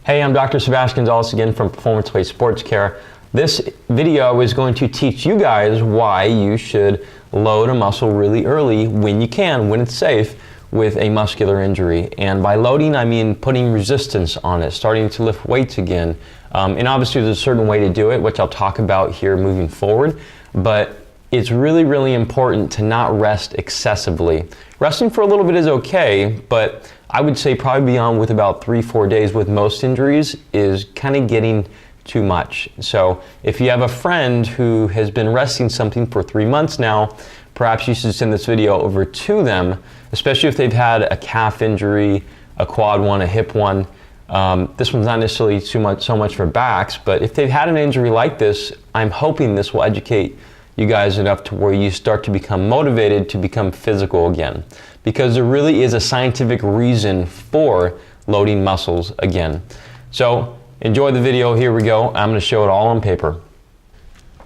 Hey, I'm Dr. Sebastian Gonzalez again from Performance Place Sports Care. This video is going to teach you guys why you should load a muscle really early when you can, when it's safe, with a muscular injury. And by loading, I mean putting resistance on it, starting to lift weights again. And obviously there's a certain way to do it, which I'll talk about here moving forward. But it's really, really important to not rest excessively. Resting for a little bit is okay, but I would say probably beyond with about 3-4 days with most injuries is kind of getting too much. So if you have a friend who has been resting something for 3 months now, perhaps you should send this video over to them, especially if they've had a calf injury, a quad one, a hip one. This one's not necessarily so much for backs, but if they've had an injury like this, I'm hoping this will educate you guys enough to where you start to become motivated to become physical again. Because there really is a scientific reason for loading muscles again. So enjoy the video, here we go. I'm gonna show it all on paper.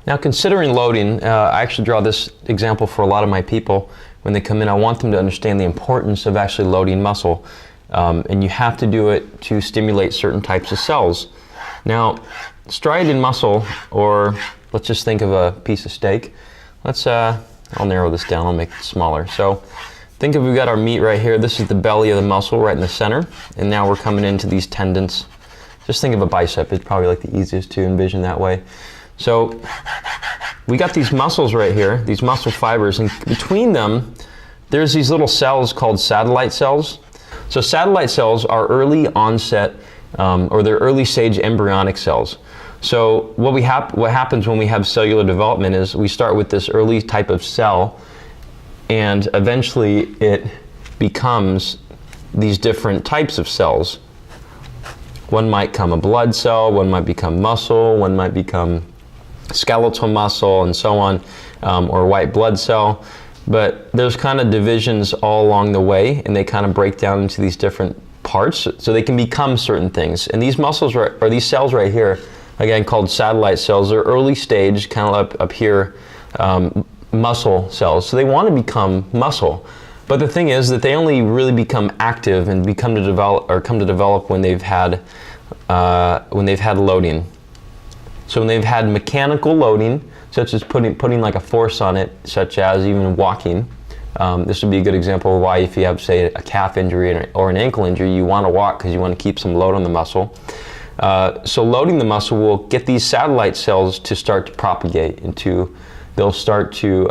Now considering loading, I actually draw this example for a lot of my people. When they come in, I want them to understand the importance of actually loading muscle. And you have to do it to stimulate certain types of cells. Now, striated muscle, or let's just think of a piece of steak. I'll narrow this down, I'll make it smaller. So think of, we've got our meat right here. This is the belly of the muscle right in the center. And now we're coming into these tendons. Just think of a bicep. It's probably like the easiest to envision that way. So we got these muscles right here, these muscle fibers, and between them, there's these little cells called satellite cells. So satellite cells are early onset, or they're early stage embryonic cells. So what happens when we have cellular development is we start with this early type of cell, and eventually it becomes these different types of cells. One might become a blood cell, one might become muscle, one might become skeletal muscle, and so on, or white blood cell. But there's kind of divisions all along the way, and they kind of break down into these different parts, so they can become certain things. And these muscles, or these cells right here, again called satellite cells, are early stage, kind of up here, muscle cells. So they want to become muscle. But the thing is that they only really become active and come to develop when they've had loading. So when they've had mechanical loading, such as putting like a force on it, such as even walking. This would be a good example of why, if you have, say, a calf injury or an ankle injury, you want to walk because you want to keep some load on the muscle. So loading the muscle will get these satellite cells to start to propagate they'll start to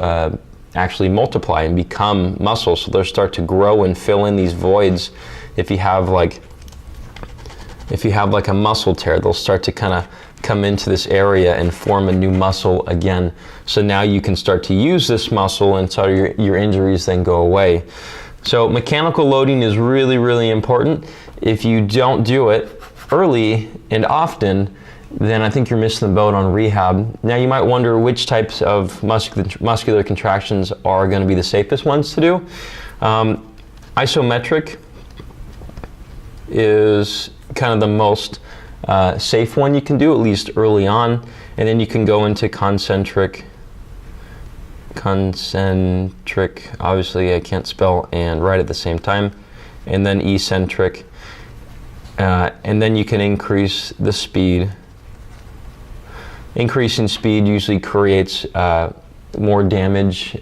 actually multiply and become muscle. So they'll start to grow and fill in these voids. If you have like a muscle tear, they'll start to kind of come into this area and form a new muscle again. So now you can start to use this muscle, and so your injuries then go away. So mechanical loading is really, really important. If you don't do it early and often, then I think you're missing the boat on rehab. Now you might wonder which types of muscular contractions are going to be the safest ones to do. Isometric is kind of the most safe one you can do, at least early on, and then you can go into concentric, obviously I can't spell and write at the same time, and then eccentric, and then you can increase the speed. Increasing speed usually creates more damage,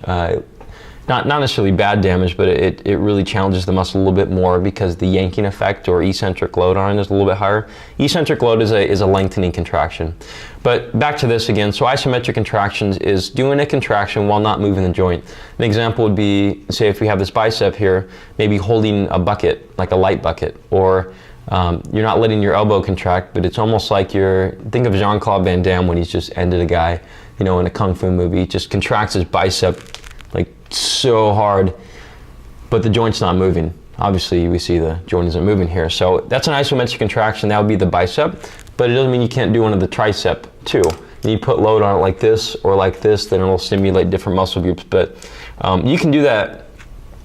not necessarily bad damage, but it really challenges the muscle a little bit more because the yanking effect or eccentric load on it is a little bit higher. Eccentric load is a lengthening contraction. But back to this again, so isometric contractions is doing a contraction while not moving the joint. An example would be, say if we have this bicep here, maybe holding a bucket, like a light bucket, or you're not letting your elbow contract, but it's almost like think of Jean-Claude Van Damme when he's just ended a guy, in a kung fu movie. He just contracts his bicep like so hard, but the joint's not moving. Obviously we see the joint isn't moving here. So that's an isometric contraction, that would be the bicep, but it doesn't mean you can't do one of the tricep too. You put load on it like this or like this, then it'll stimulate different muscle groups. But you can do that.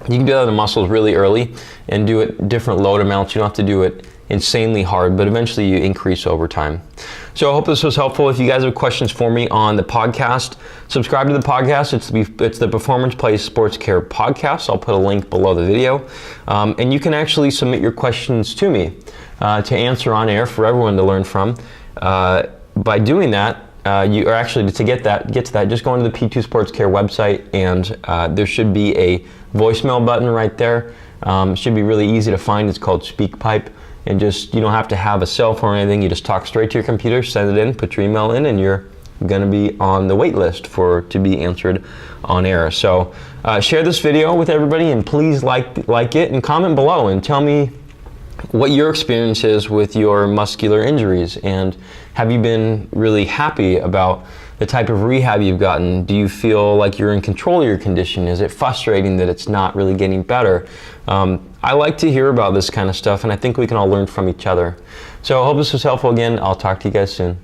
You can do that in the muscles really early and do it different load amounts. You don't have to do it insanely hard, but eventually you increase over time. So I hope this was helpful. If you guys have questions for me on the podcast, subscribe to the podcast. It's the Performance Place Sports Care podcast. I'll put a link below the video. And you can actually submit your questions to me. to answer on air for everyone to learn from. By doing that, you are actually to get to that, just go into the P2 Sports Care website, and there should be a voicemail button right there. It should be really easy to find. It's called SpeakPipe, and you don't have to have a cell phone or anything. You just talk straight to your computer, send it in, put your email in, and you're going to be on the wait list to be answered on air. So share this video with everybody, and please like it and comment below and tell me what your experience is with your muscular injuries, and have you been really happy about the type of rehab you've gotten? Do you feel like you're in control of your condition? Is it frustrating that it's not really getting better? I like to hear about this kind of stuff, and I think we can all learn from each other. So I hope this was helpful. Again, I'll talk to you guys soon.